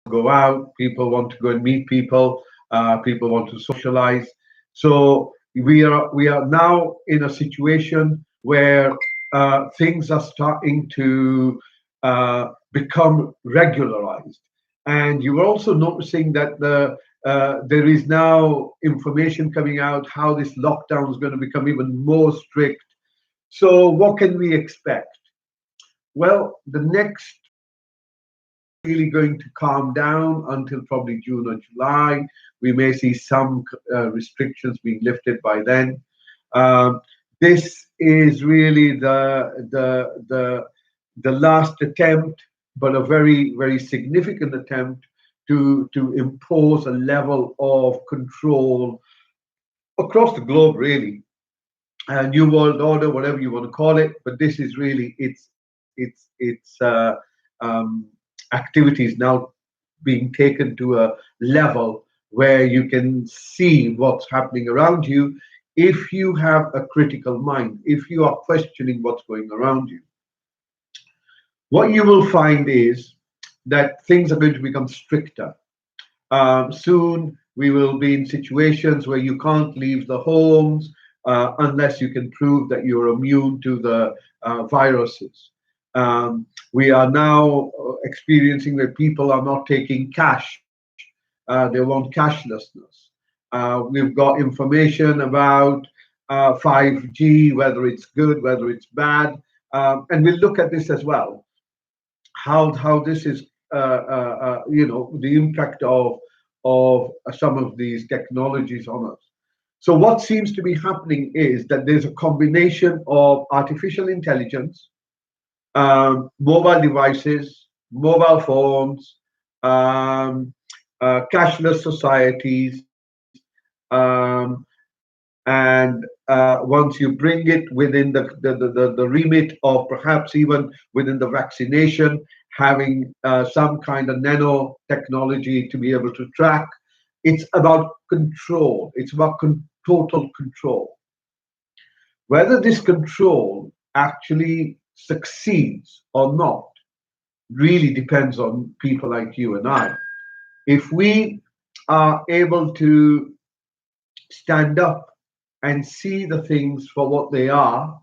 go out, people want to go and meet people, people want to socialize. So we are now in a situation where things are starting to become regularized, and you're also noticing that there is now information coming out how this lockdown is going to become even more strict. So what can we expect? Well, the next really going to calm down until probably June or July. We may see some restrictions being lifted by then. Um, this is really the last attempt, but a very significant attempt to impose a level of control across the globe, really. New world order, whatever you want to call it, but this is really its activities now being taken to a level where you can see what's happening around you if you have a critical mind, if you are questioning what's going around you. What you will find is that things are going to become stricter. Soon we will be in situations where you can't leave the homes unless you can prove that you're immune to the viruses. We are now experiencing where people are not taking cash. They want cashlessness. We've got information about 5G, whether it's good, whether it's bad. And we'll look at this as well, how this is, the impact of some of these technologies on us. So what seems to be happening is that there's a combination of artificial intelligence, mobile devices, mobile phones, um, cashless societies, um, and once you bring it within the remit of perhaps even within the vaccination, having some kind of nanotechnology to be able to track, it's about control. It's about total control. Whether this control actually succeeds or not really depends on people like you and I. If we are able to stand up and see the things for what they are,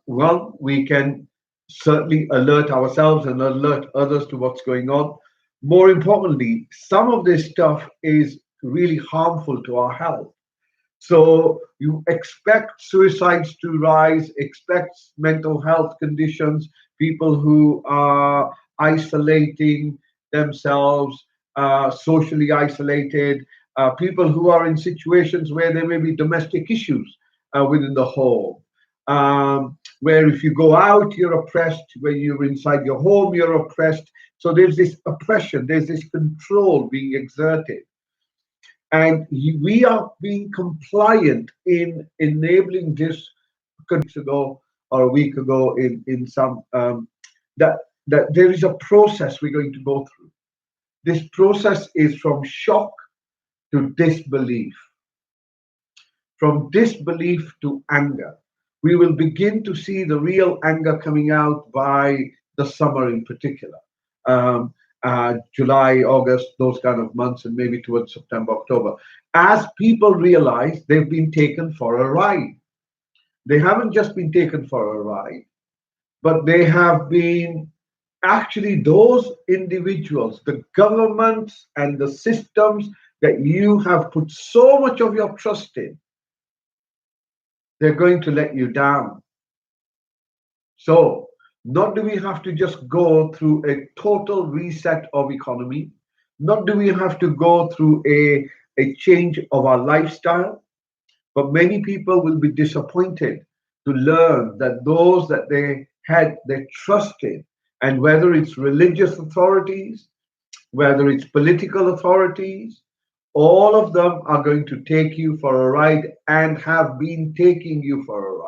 well, we can certainly alert ourselves and alert others to what's going on. More importantly, some of this stuff is really harmful to our health. So you expect suicides to rise, expect mental health conditions, people who are isolating themselves, socially isolated, people who are in situations where there may be domestic issues within the home. Where if you go out, you're oppressed. When you're inside your home, you're oppressed. So there's this oppression, there's this control being exerted. And we are being compliant in enabling this ago or a week ago in some that there is a process we're going to go through. This process is from shock to disbelief, from disbelief to anger. We will begin to see the real anger coming out by the summer in particular. July, August, those kind of months, and maybe towards September, October, as people realize they've been taken for a ride. They haven't just been taken for a ride, but they have been actually those individuals, the governments and the systems that you have put so much of your trust in, they're going to let you down. So, not do we have to just go through a total reset of economy, not do we have to go through a change of our lifestyle, but many people will be disappointed to learn that those that they had they trusted, and whether it's religious authorities, whether it's political authorities, all of them are going to take you for a ride and have been taking you for a ride.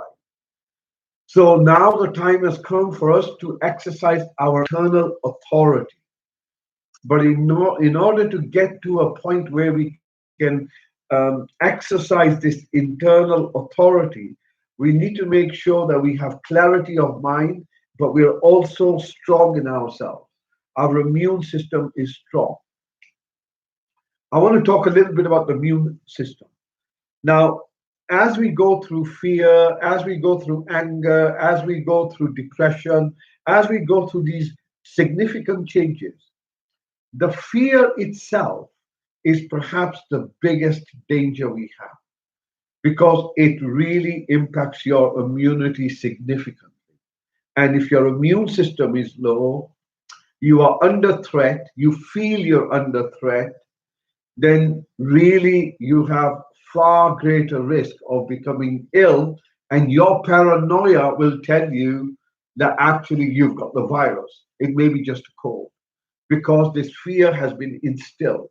So now the time has come for us to exercise our eternal authority. But in order to get to a point where we can exercise this internal authority, we need to make sure that we have clarity of mind, but we're also strong in ourselves. our immune system is strong. I want to talk a little bit about the immune system. Now, as we go through fear, as we go through anger, as we go through depression, as we go through these significant changes, the fear itself is perhaps the biggest danger we have because it really impacts your immunity significantly. And if your immune system is low, you are under threat, you feel you're under threat, then really you have far greater risk of becoming ill. And your paranoia will tell you that actually you've got the virus. It may be just a cold because this fear has been instilled.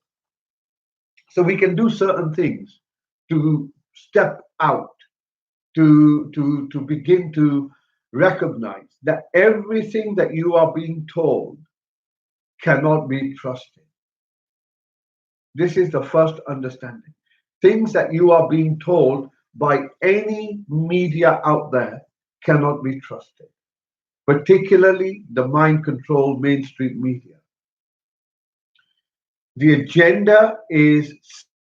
So we can do certain things to step out, to begin to recognize that everything that you are being told cannot be trusted. This is the first understanding. Things that you are being told by any media out there cannot be trusted, particularly the mind controlled mainstream media. The agenda is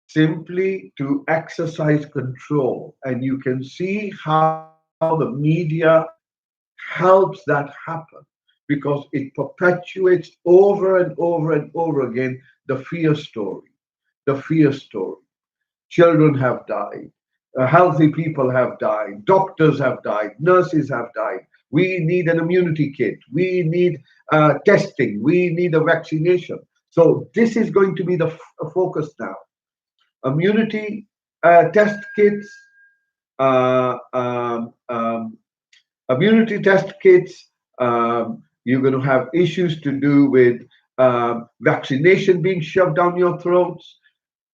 simply to exercise control, and you can see how the media helps that happen because it perpetuates over and over and over again the fear story. The fear story. Children have died, healthy people have died, doctors have died, nurses have died. We need an immunity kit. We need testing. We need a vaccination. So this is going to be the focus now. Immunity test kits, uh, um, um, immunity test kits. You're going to have issues to do with vaccination being shoved down your throats.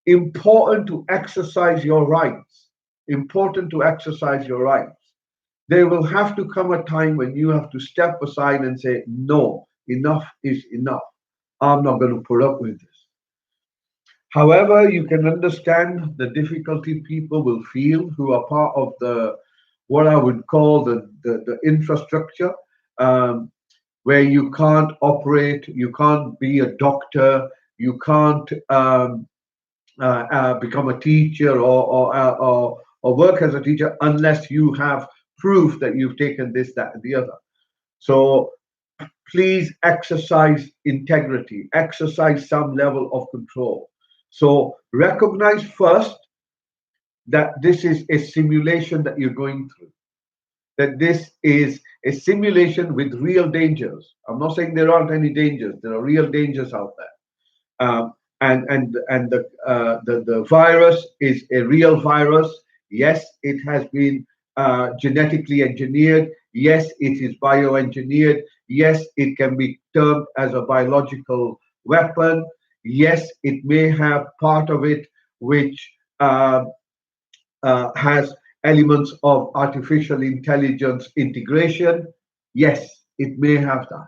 Important to exercise your rights. Important to exercise your rights. There will have to come a time when you have to step aside and say, no, enough is enough. I'm not going to put up with this. However, you can understand the difficulty people will feel who are part of the what I would call the infrastructure, um, where you can't operate, you can't be a doctor, you can't become a teacher or work as a teacher unless you have proof that you've taken this, that, and the other. So please exercise integrity, exercise some level of control. So recognize first that this is a simulation that you're going through, that this is a simulation with real dangers. I'm not saying there aren't any dangers, there are real dangers out there. The virus is a real virus. Yes, it has been genetically engineered. Yes, it is bioengineered. Yes, it can be termed as a biological weapon. Yes, it may have part of it which has elements of artificial intelligence integration. Yes, it may have that.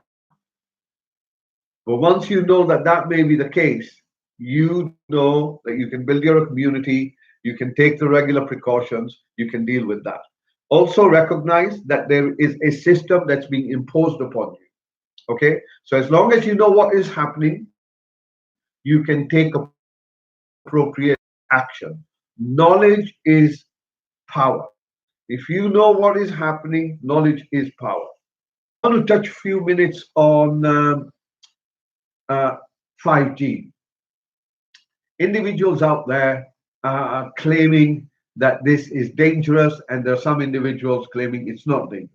But once you know that that may be the case, you know that you can build your community, you can take the regular precautions, you can deal with that. Also recognize that there is a system that's being imposed upon you. Okay? So as long as you know what is happening, you can take appropriate action. Knowledge is power. If you know what is happening, knowledge is power. I want to touch a few minutes on 5G. Individuals out there are claiming that this is dangerous, and there are some individuals claiming it's not dangerous.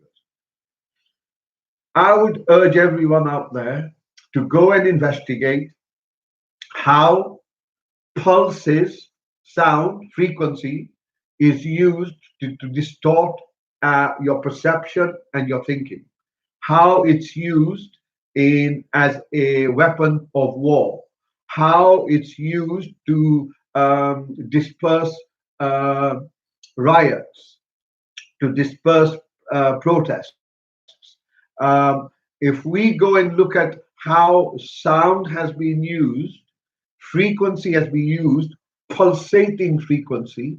I would urge everyone out there to go and investigate how pulses, sound, frequency is used to distort your perception and your thinking, how it's used in as a weapon of war, how it's used to disperse uh, riots, to disperse protests. If we go and look at how sound has been used, frequency has been used, pulsating frequency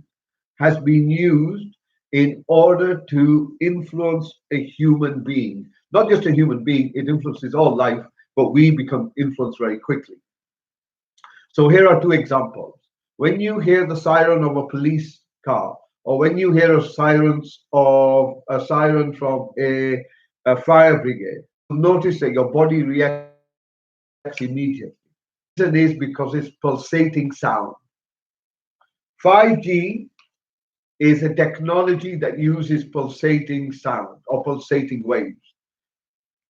has been used in order to influence a human being. Not just a human being, it influences all life, but we become influenced very quickly. So here are two examples. When you hear the siren of a police car, or when you hear a siren from a fire brigade, you'll notice that your body reacts immediately. The reason is because it's pulsating sound. 5G is a technology that uses pulsating sound or pulsating waves.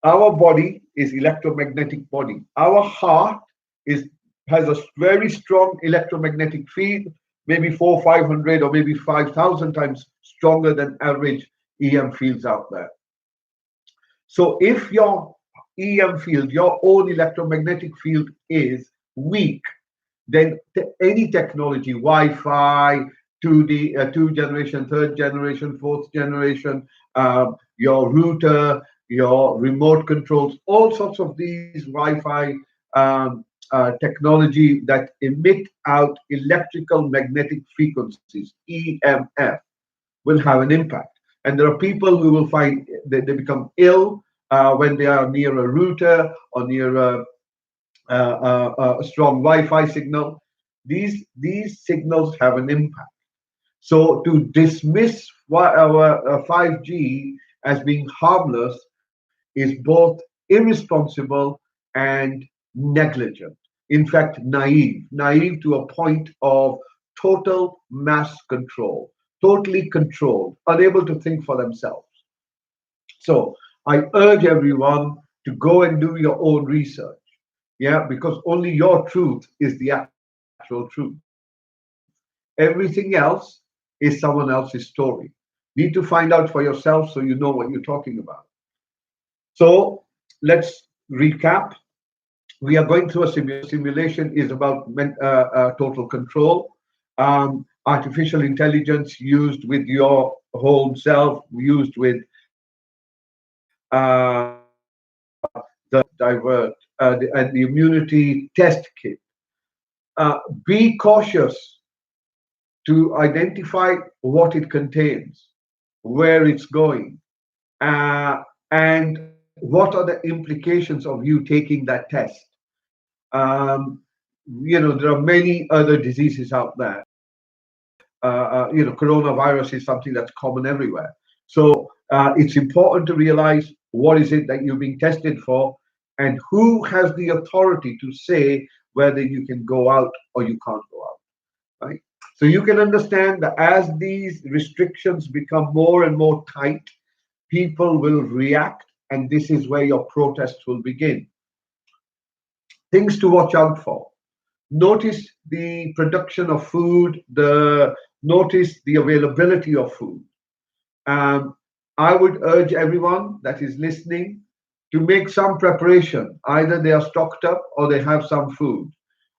Our body is electromagnetic body. Our heart is has a very strong electromagnetic field, maybe 500 or maybe 5,000 times stronger than average EM fields out there. So if your EM field, your own electromagnetic field is weak, then any technology, Wi-Fi, 2D, two generation, third generation, fourth generation, your router, your remote controls, all sorts of these Wi-Fi technology that emit out electrical magnetic frequencies, EMF, will have an impact. And there are people who will find that they become ill when they are near a router or near a strong Wi-Fi signal. These signals have an impact. So to dismiss our 5G as being harmless is both irresponsible and negligent. In fact, naive to a point of total mass control, totally controlled, unable to think for themselves. So I urge everyone to go and do your own research. Yeah, because only your truth is the actual truth. Everything else is someone else's story. Need to find out for yourself so you know what you're talking about. So let's recap. We are going through a simulation is about total control. Artificial intelligence used with your whole self, used with divert and the immunity test kit. Be cautious to identify what it contains, where it's going, and what are the implications of you taking that test. Um, there are many other diseases out there. Coronavirus is something that's common everywhere. So it's important to realize what is it that you're being tested for, and who has the authority to say whether you can go out or you can't go out. Right? So you can understand that as these restrictions become more and more tight, people will react, and this is where your protests will begin. Things to watch out for. Notice the production of food, notice the availability of food. Um, I would urge everyone that is listening to make some preparation. Either they are stocked up or they have some food.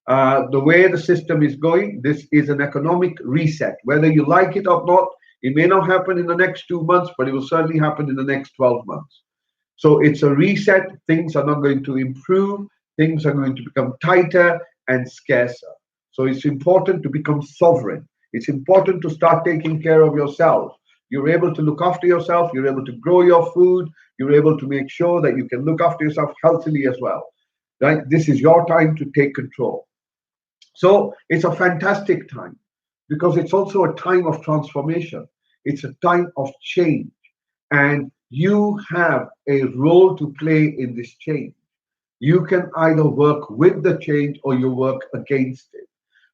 The way the system is going, this is an economic reset. Whether you like it or not, it may not happen in the next 2 months, but it will certainly happen in the next 12 months. So it's a reset. Things are not going to improve. Things are going to become tighter and scarcer. So it's important to become sovereign. It's important to start taking care of yourself. You're able to look after yourself. You're able to grow your food. You're able to make sure that you can look after yourself healthily as well. Right? This is your time to take control. So it's a fantastic time because it's also a time of transformation. It's a time of change. And you have a role to play in this change. You can either work with the change or you work against it.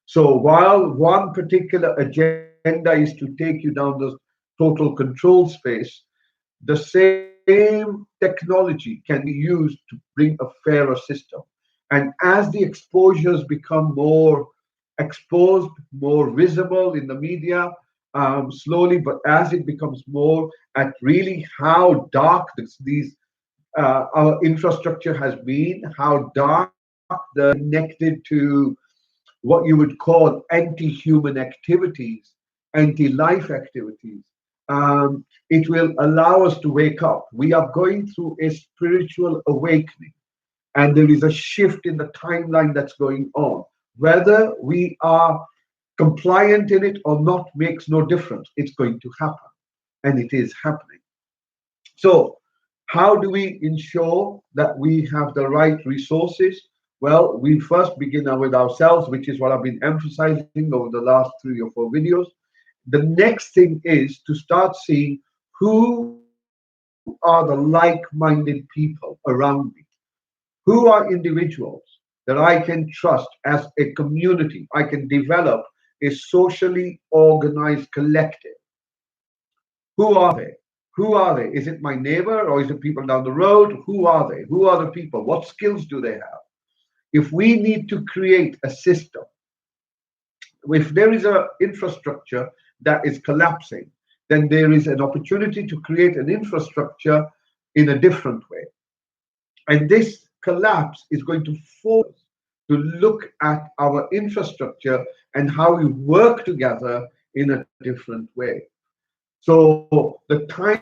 So while one particular agenda is to take you down the total control space, the same technology can be used to bring a fairer system. And as the exposures become more exposed, more visible in the media, slowly, but as it becomes more at really how dark these our infrastructure has been, how dark the connected to what you would call anti-human activities, anti-life activities. It will allow us to wake up. We are going through a spiritual awakening, and there is a shift in the timeline that's going on. Whether we are compliant in it or not makes no difference. It's going to happen, and it is happening. So How do we ensure that we have the right resources? Well, we first begin with ourselves, which is what I've been emphasizing over the last 3 or 4 videos. The next thing is to start seeing who are the like-minded people around me, who are individuals that I can trust as a community. I can develop a socially organized collective. Who are they? Who are they? Is it my neighbor or is it people down the road? Who are they? Who are the people? What skills do they have? If we need to create a system, if there is an infrastructure that is collapsing, then there is an opportunity to create an infrastructure in a different way. And this collapse is going to force us to look at our infrastructure and how we work together in a different way. So the time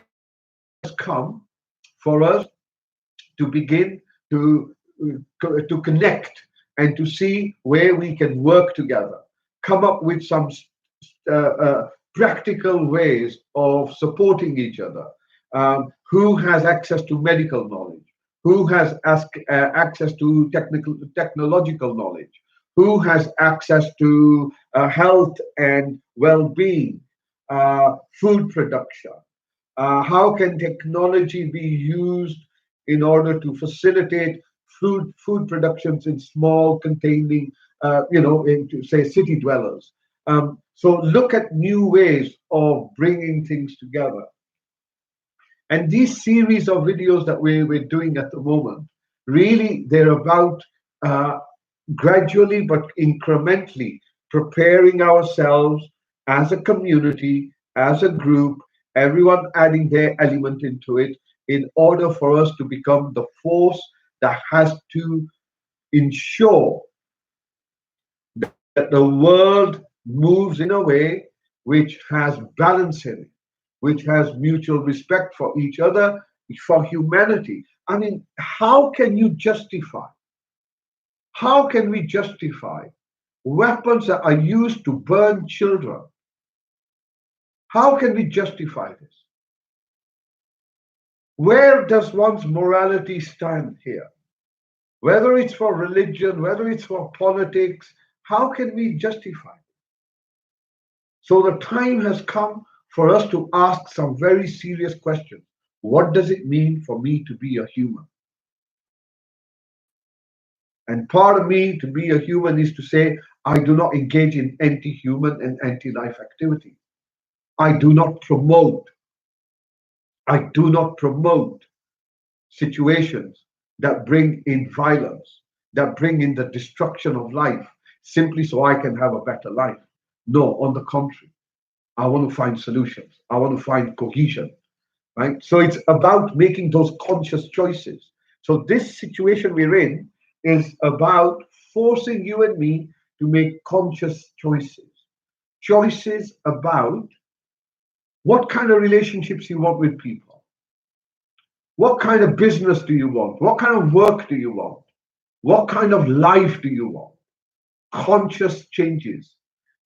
has come for us to begin to connect and to see where we can work together, come up with some practical ways of supporting each other. Who has access to medical knowledge? Who has access to technological knowledge? Who has access to health and well-being, food production? How can technology be used in order to facilitate food productions in small containing, into say city dwellers? So look at new ways of bringing things together. And these series of videos that we're doing at the moment, really, they're about uh, gradually but incrementally preparing ourselves as a community, as a group, everyone adding their element into it in order for us to become the force that has to ensure that the world moves in a way which has balance in it, which has mutual respect for each other, for humanity. I mean, how can we justify weapons that are used to burn children? How can we justify this? Where does one's morality stand here? Whether it's for religion, whether it's for politics, how can we justify it? So the time has come for us to ask some very serious questions. What does it mean for me to be a human? And part of me to be a human is to say, I do not engage in anti human and anti life activity. I do not promote, I do not promote situations that bring in violence, that bring in the destruction of life simply so I can have a better life. No, on the contrary, I want to find solutions, I want to find cohesion, right? So it's about making those conscious choices. So this situation we're in is about forcing you and me to make conscious choices. Choices about what kind of relationships you want with people. What kind of business do you want? What kind of work do you want? What kind of life do you want? Conscious changes.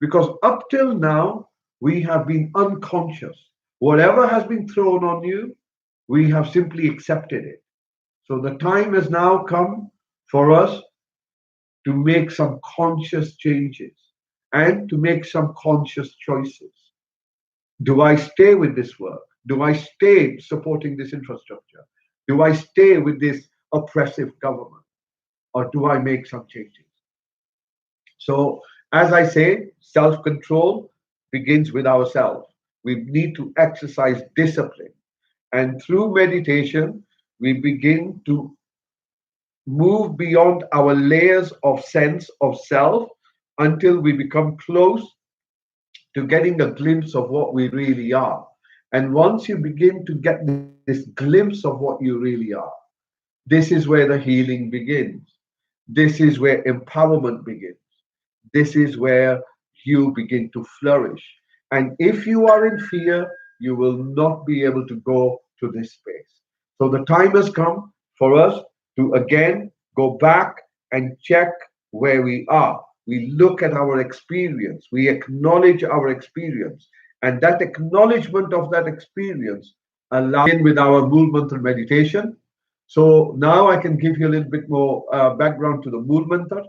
Because up till now, we have been unconscious. Whatever has been thrown on you, we have simply accepted it. So the time has now come for us to make some conscious changes and to make some conscious choices. Do I stay with this work? Do I stay supporting this infrastructure? Do I stay with this oppressive government? Or do I make some changes? So, as I say, self control begins with ourselves. We need to exercise discipline. And through meditation, we begin to move beyond our layers of sense of self until we become close to getting a glimpse of what we really are. And once you begin to get this glimpse of what you really are, this is where the healing begins. This is where empowerment begins. This is where you begin to flourish. And if you are in fear, you will not be able to go to this space. So the time has come for us to again go back and check where we are. We look at our experience, we acknowledge our experience, and that acknowledgement of that experience allow with our mool mantra meditation. So now I can give you a little bit more background to the mool mantra.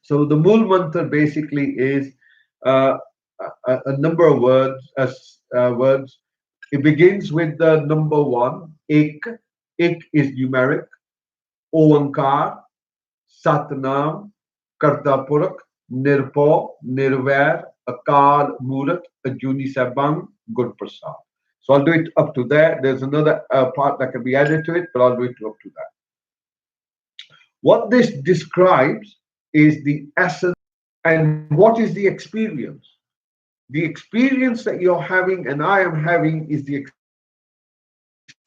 So the mool mantra basically is uh, a number of words. Words. It begins with the number one. Ik. Ik is numeric. Oankar. Satnam. Karta Purak. Nirpo. Nirvair. Akal Murat. Ajuni Sabang. Good Prasad. So I'll do it up to there. There's another part that can be added to it, but I'll do it up to that. What this describes is the essence. And what is the experience? The experience that you're having and I am having is the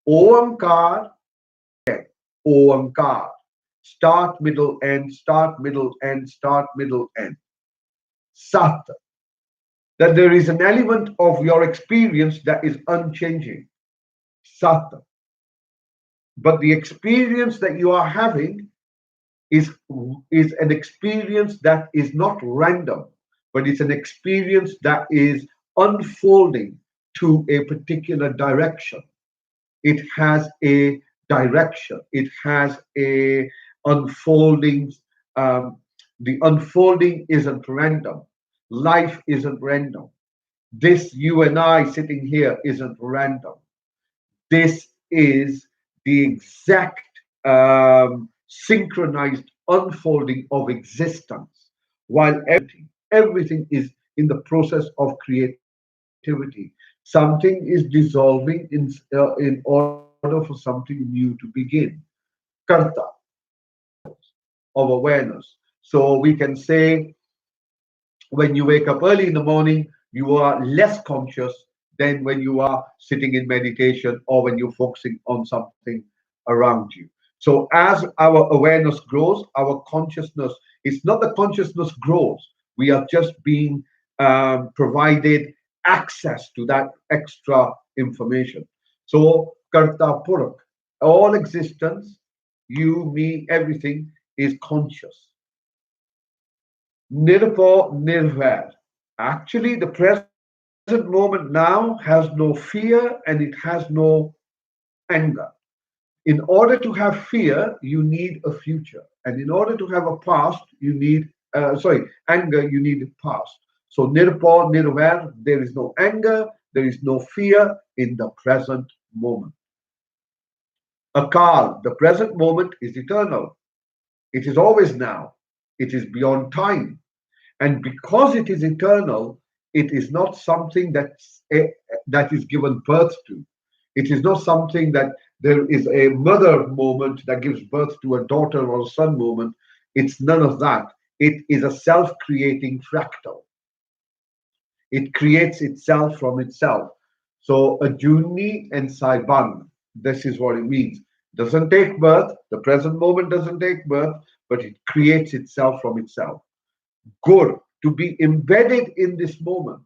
Omkar, Omkar. Start, middle, end, start, middle, end, start, middle, end. Sat. That there is an element of your experience that is unchanging. Sat. But the experience that you are having is, is an experience that is not random, but it's an experience that is unfolding to a particular direction. It has a direction. It has a unfolding. Um, the unfolding isn't random. Life isn't random. This you and I sitting here isn't random. This is the exact synchronized unfolding of existence, while everything is in the process of creativity. Something is dissolving in order for something new to begin. Karta of awareness. So we can say when you wake up early in the morning, you are less conscious than when you are sitting in meditation or when you're focusing on something around you. So as our awareness grows, our consciousness, it's not that consciousness grows, we are just being provided access to that extra information. So, Karta Purak, all existence, you, me, everything is conscious. Nirpo Nirvair. Actually, the present moment now has no fear and it has no anger. In order to have fear, you need a future. And in order to have a past, you need, anger, you need a past. So, Nirpo Nirvair, there is no anger, there is no fear in the present moment. Akal, the present moment is eternal. It is always now. It is beyond time. And because it is eternal, it is not something that is given birth to. It is not something that there is a mother moment that gives birth to a daughter or a son moment. It's none of that. It is a self creating fractal. It creates itself from itself. So, a Juni and Saiban, this is what it means. Doesn't take birth, the present moment doesn't take birth, but it creates itself from itself. Gur, to be embedded in this moment,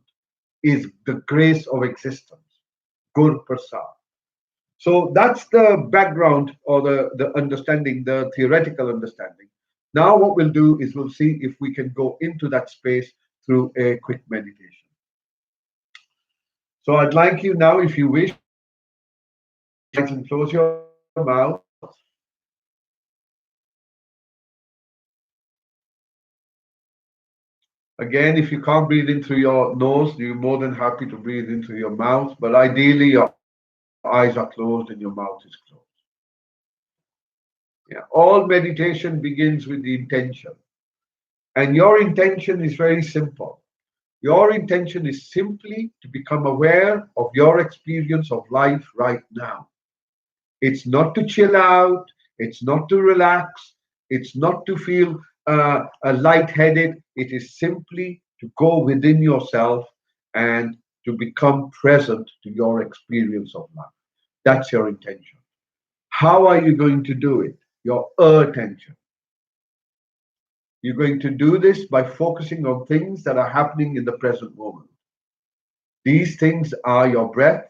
is the grace of existence. Gur Prasad. So that's the background or the understanding, the theoretical understanding. Now, what we'll do is we'll see if we can go into that space through a quick meditation. So I'd like you now, if you wish, and close your mouth. Again, if you can't breathe in through your nose, you're more than happy to breathe in through your mouth. But ideally, your eyes are closed and your mouth is closed. Yeah. All meditation begins with the intention. And your intention is very simple. Your intention is simply to become aware of your experience of life right now. It's not to chill out, it's not to relax, it's not to feel lightheaded. It is simply to go within yourself and to become present to your experience of life. That's your intention. How are you going to do it? Your attention. You're going to do this by focusing on things that are happening in the present moment. These things are your breath,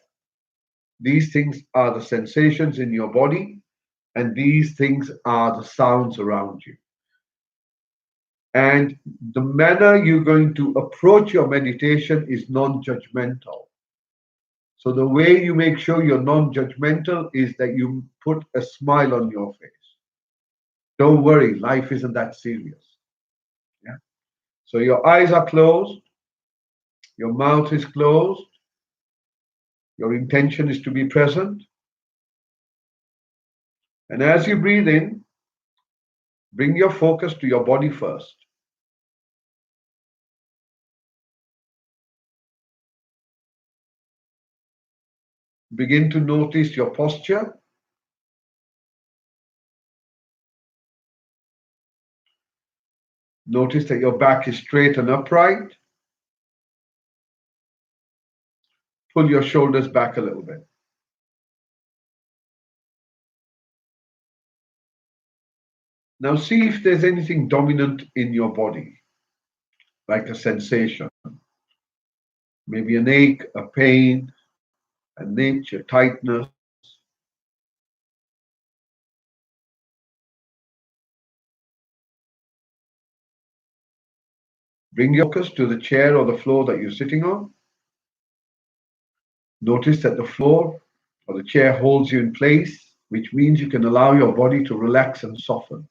these things are the sensations in your body, and these things are the sounds around you. And the manner you're going to approach your meditation is non judgmental. So the way you make sure you're non-judgmental is that you put a smile on your face. Don't worry, life isn't that serious. Yeah. So your eyes are closed, your mouth is closed, your intention is to be present. And as you breathe in, bring your focus to your body first. Begin to notice your posture. Notice that your back is straight and upright. Pull your shoulders back a little bit. Now see if there's anything dominant in your body, like a sensation, maybe an ache, a pain, an itch, a tightness. Bring your focus to the chair or the floor that you're sitting on. Notice that the floor or the chair holds you in place, which means you can allow your body to relax and soften.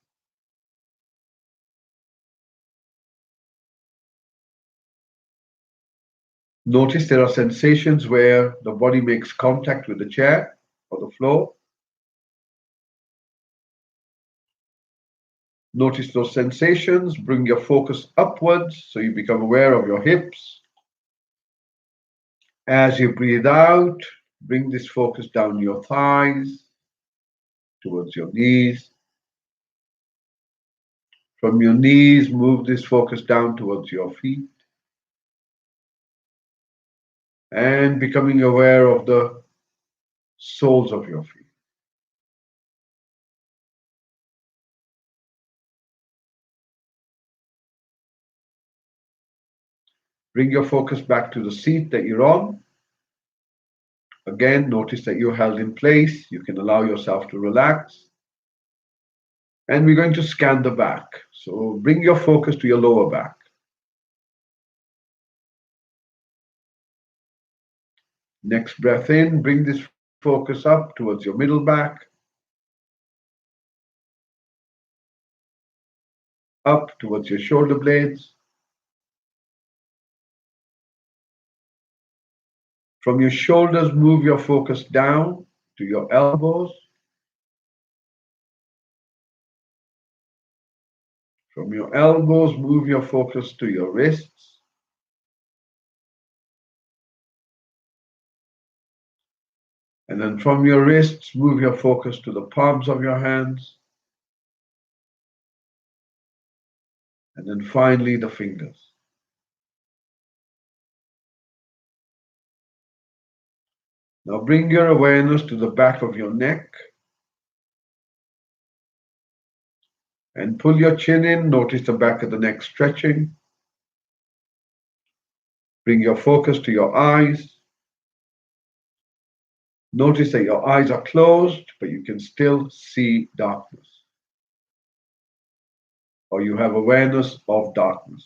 Notice there are sensations where the body makes contact with the chair or the floor. Notice those sensations. Bring your focus upwards so you become aware of your hips. As you breathe out, bring this focus down your thighs, towards your knees. From your knees, move this focus down towards your feet. And becoming aware of the soles of your feet. Bring your focus back to the seat that you're on. Again, notice that you're held in place. You can allow yourself to relax. And we're going to scan the back. So bring your focus to your lower back. Next breath in, bring this focus up towards your middle back, up towards your shoulder blades. From your shoulders, move your focus down to your elbows. From your elbows, move your focus to your wrists. And then from your wrists, move your focus to the palms of your hands. And then finally, the fingers. Now bring your awareness to the back of your neck. And pull your chin in. Notice the back of the neck stretching. Bring your focus to your eyes. Notice that your eyes are closed, but you can still see darkness. Or you have awareness of darkness.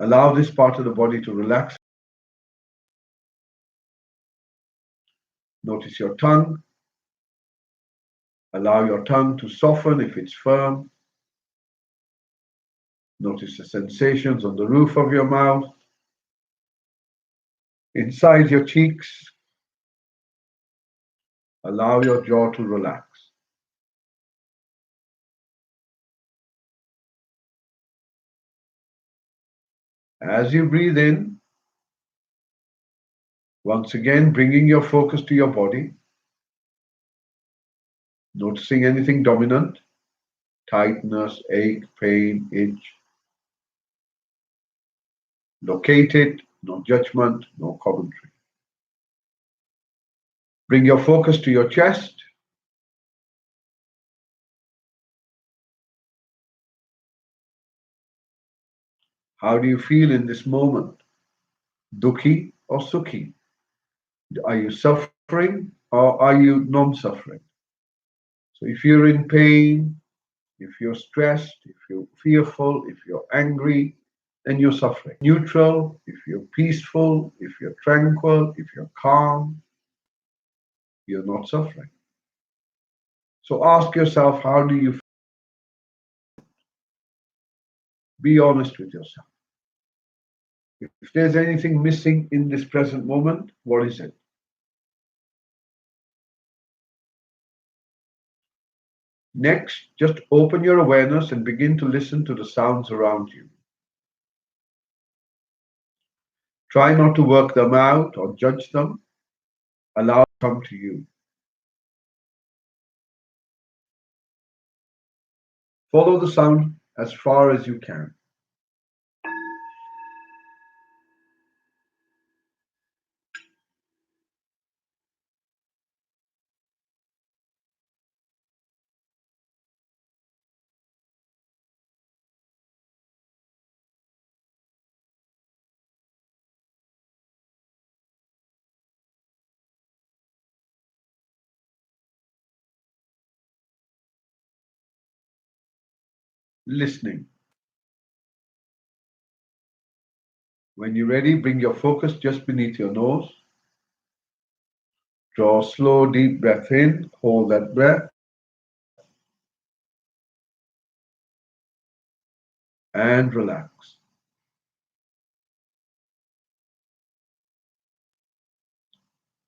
Allow this part of the body to relax. Notice your tongue. Allow your tongue to soften if it's firm. Notice the sensations on the roof of your mouth, inside your cheeks. Allow your jaw to relax. As you breathe in, once again, bringing your focus to your body, noticing anything dominant, tightness, ache, pain, itch. Locate it, no judgment, no commentary. Bring your focus to your chest. How do you feel in this moment? Dukhi or sukhi? Are you suffering or are you non-suffering? So if you're in pain, If you're stressed, if you're fearful, if you're angry, then you're suffering. Neutral, if you're peaceful, if you're tranquil, if you're calm, you're not suffering. So ask yourself, how do you be honest with yourself? If there's anything missing in this present moment, what is it? Next, just open your awareness and begin to listen to the sounds around you. Try not to work them out or judge them. Allow them to come to you. Follow the sound as far as you can. Listening. When you're ready, bring your focus just beneath your nose. Draw a slow, deep breath in. Hold that breath and relax.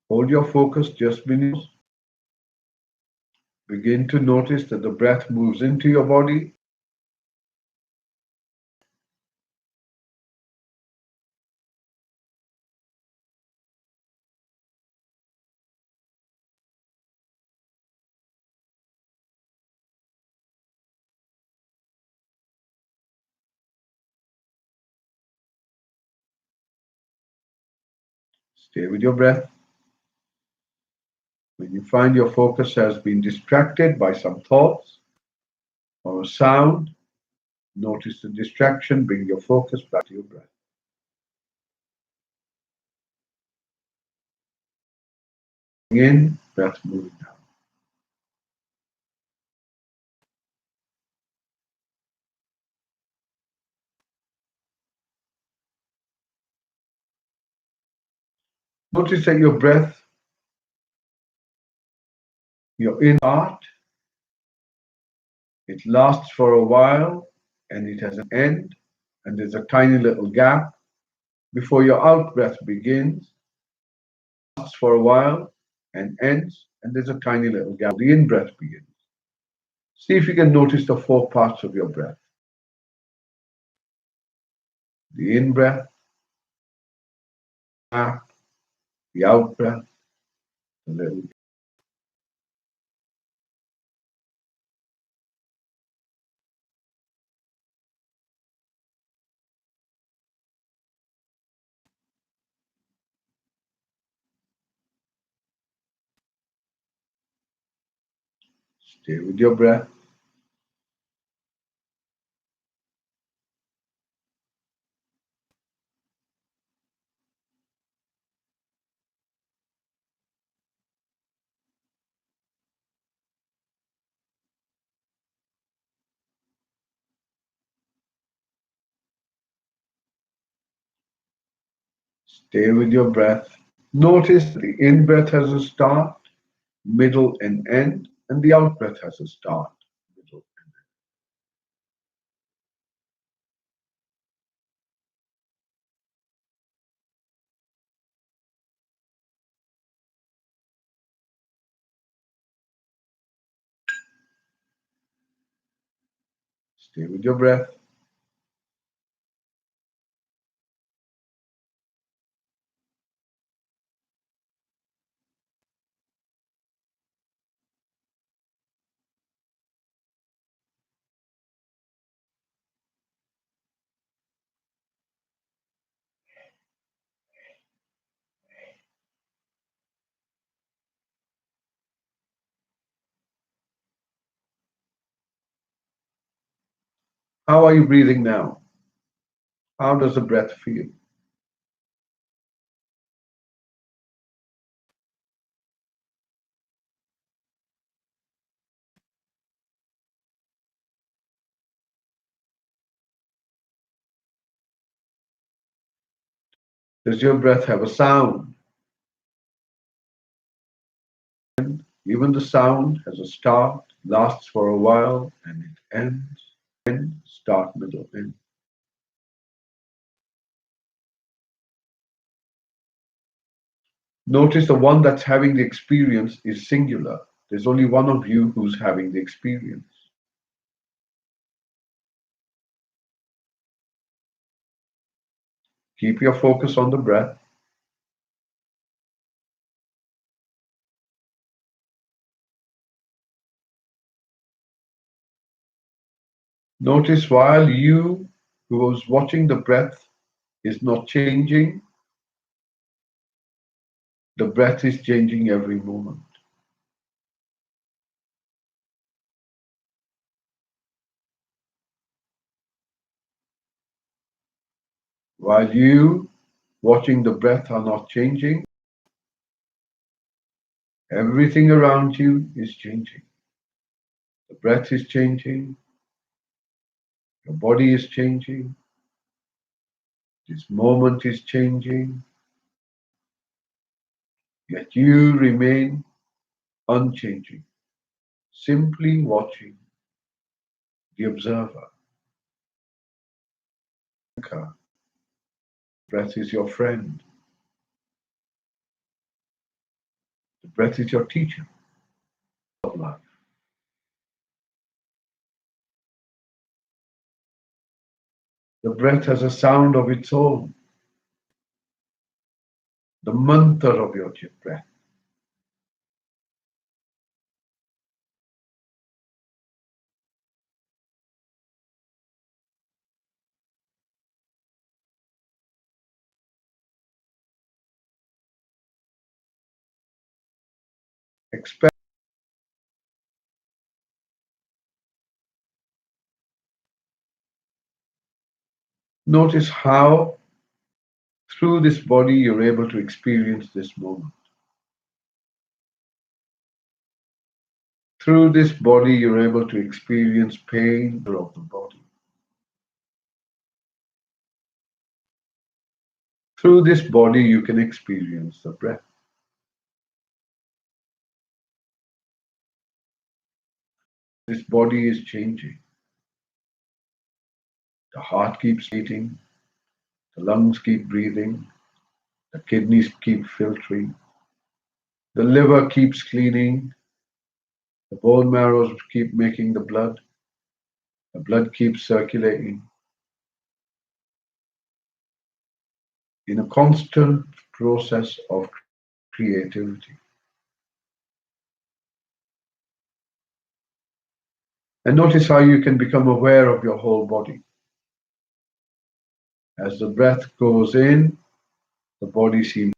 Hold your focus just beneath. Begin to notice that the breath moves into your body. Stay with your breath. When you find your focus has been distracted by some thoughts or a sound, notice the distraction. Bring your focus back to your breath. In, breath moving down. Notice that your breath, your in part, it lasts for a while and it has an end, and there's a tiny little gap before your out breath begins, lasts for a while and ends, and there's a tiny little gap. The in breath begins. See if you can notice the four parts of your breath. The in breath, gap, the out breath, the little. Stay with your breath. Stay with your breath. Notice the in breath has a start, middle, and end, and the out breath has a start, middle. Stay with your breath. How are you breathing now? How does the breath feel? Does your breath have a sound? Even the sound has a start, lasts for a while, and it ends. End, start, middle, end. Notice the one that's having the experience is singular. There's only one of you who's having the experience. Keep your focus on the breath. Notice while you who was watching the breath is not changing, the breath is changing every moment. While you watching the breath are not changing, everything around you is changing. The breath is changing, your body is changing, this moment is changing, yet you remain unchanging, simply watching, the observer. Breath is your friend. The breath is your teacher of life. The breath has a sound of its own, the mantra of your breath. Expect. Notice how through this body you're able to experience this moment. Through this body you're able to experience pain of the body. Through this body you can experience the breath. This body is changing. The heart keeps beating, the lungs keep breathing, the kidneys keep filtering, the liver keeps cleaning, the bone marrows keep making the blood keeps circulating in a constant process of creativity. And notice how you can become aware of your whole body. As the breath goes in, the body seems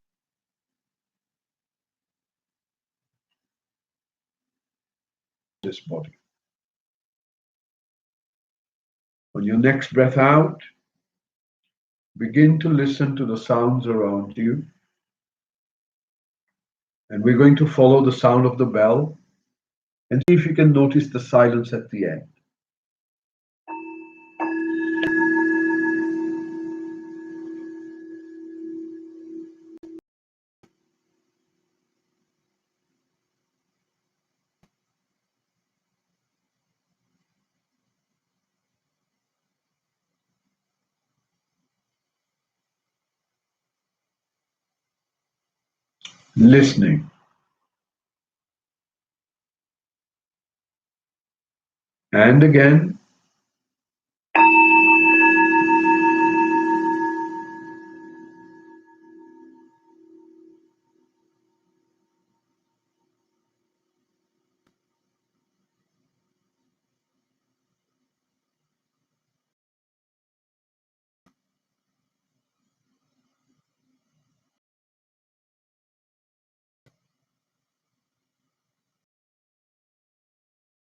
this body. On your next breath out, begin to listen to the sounds around you. And we're going to follow the sound of the bell and see if you can notice the silence at the end. Listening. And again.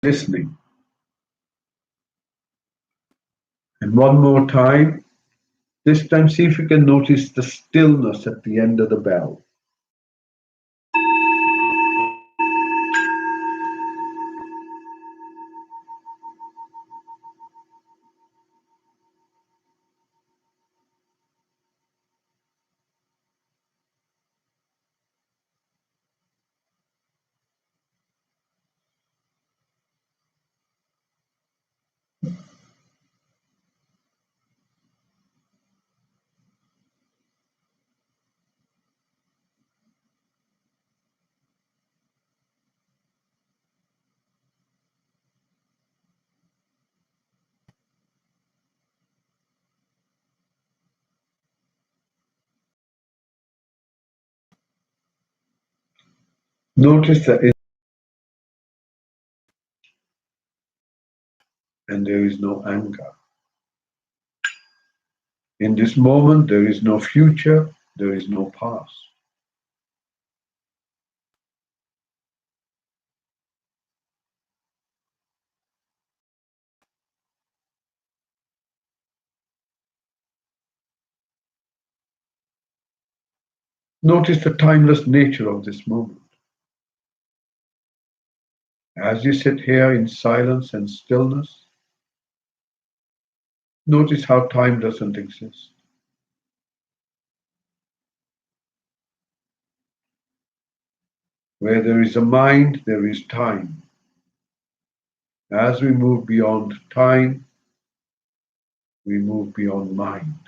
Listening. And one more time. This time, see if you can notice the stillness at the end of the bell. Notice that and there is no anger. In this moment, there is no future, there is no past. Notice the timeless nature of this moment. As you sit here in silence and stillness, notice how time doesn't exist. Where there is a mind, there is time. As we move beyond time, we move beyond mind.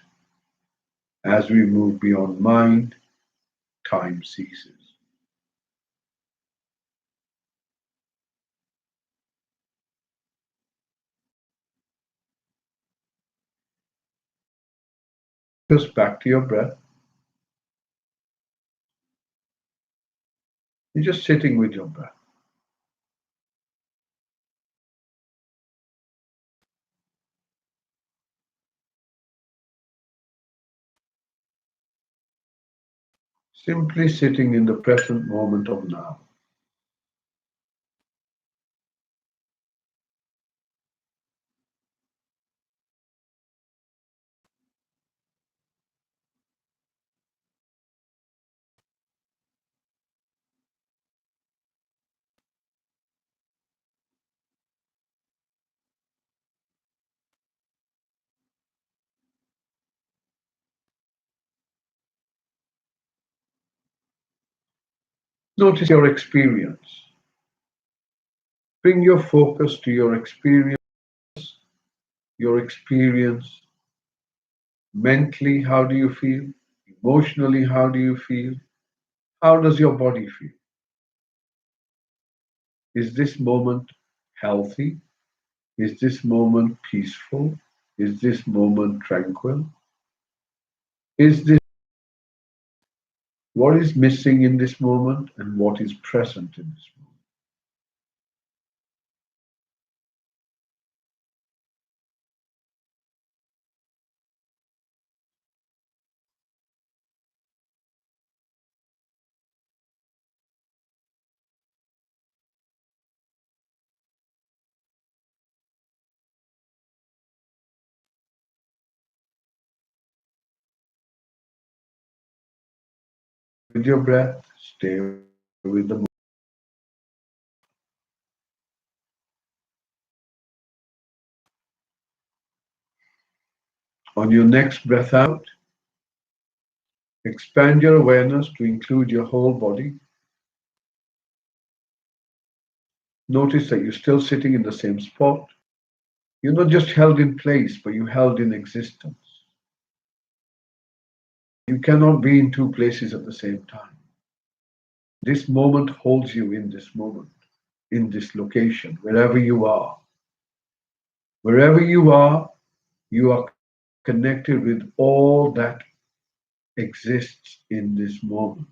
As we move beyond mind, time ceases. Just back to your breath. You're just sitting with your breath. Simply sitting in the present moment of now. Notice your experience. Bring your focus to your experience mentally. How do you feel? Emotionally, how do you feel? How does your body feel? Is this moment healthy? Is this moment peaceful? Is this moment tranquil? Is this what is missing in this moment and what is present in this moment? With your breath, stay with the moment. On your next breath out, expand your awareness to include your whole body. Notice that you're still sitting in the same spot. You're not just held in place, but you're held in existence. You cannot be in two places at the same time. This moment holds you in this moment, in this location, wherever you are. Wherever you are connected with all that exists in this moment.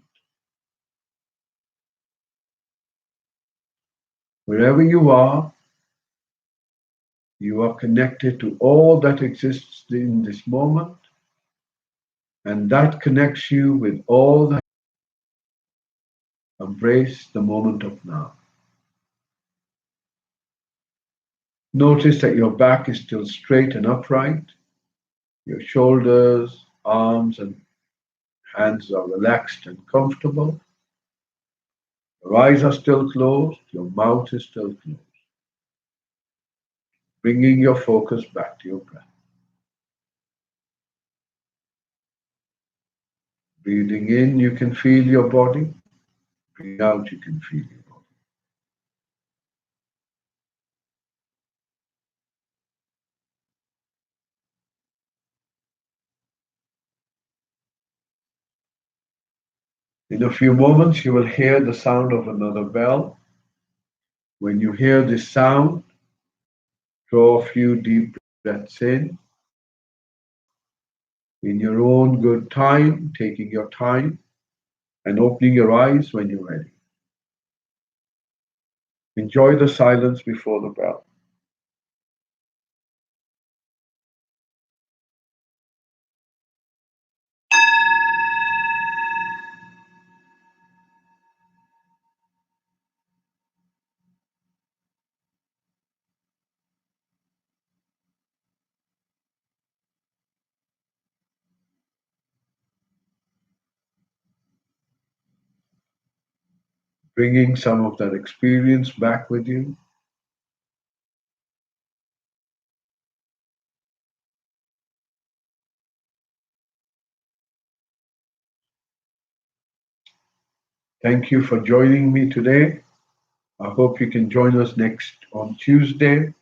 Wherever you are connected to all that exists in this moment, and that connects you with all that. Embrace the moment of now. Notice that your back is still straight and upright. Your shoulders, arms, and hands are relaxed and comfortable. Your eyes are still closed. Your mouth is still closed. Bringing your focus back to your breath. Breathing in, you can feel your body. Breathing out, you can feel your body. In a few moments, you will hear the sound of another bell. When you hear this sound, draw a few deep breaths in your own good time, taking your time, and opening your eyes when you're ready. Enjoy the silence before the bell. Bringing some of that experience back with you. Thank you for joining me today. I hope you can join us next on Tuesday.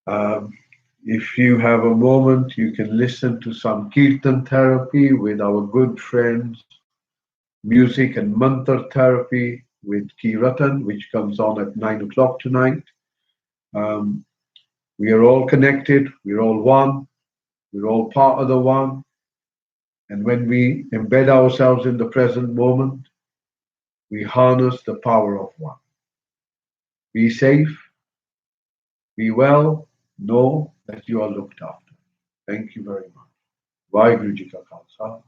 Um, if you have a moment, you can listen to some kirtan therapy with our good friends, music and mantra therapy with Kiratan, which comes on at 9 o'clock tonight. Um, we are all connected, we're all one, we're all part of the one. And when we embed ourselves in the present moment, we harness the power of one. Be safe, be well, know that you are looked after. Thank you very much. Vaheguru Ji Ka Khalsa.